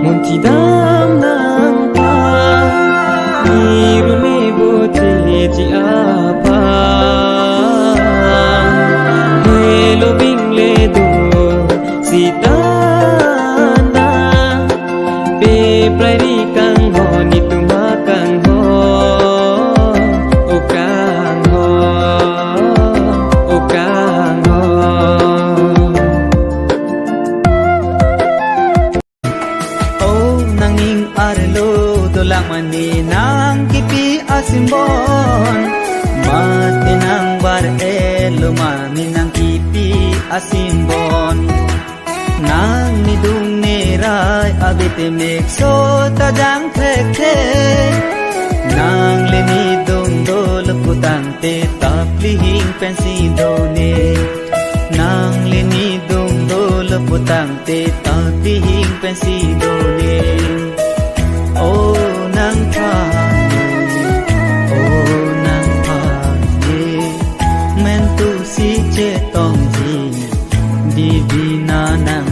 มุนที่ดำนางพามีรุเมโบเทจิอาพาเฮโลบิงเลโดสีตานาเปปลายรีกังหอนิตุมากังหอโอกังหอโอกังหอโอ้นางอิงอาร์โลตัวลังมันนี่นางกิปีอาซิมบอนมาเตนางบาร์เอลมามินางกิปีอาซิมบอนนางนิดุงเนรายอาเบเตเมกโซตาจังเทกเทนางเลนิดุงโดลปุตังเตตาพลิหิงเป็นสีโดเนนางเลนิดุงโดลปุตังเตตาพลิหิงเป็นสีโดเนโอ้นางพาโอ้นางพาเยแมนตุสีเจตองจีดีดีนานัง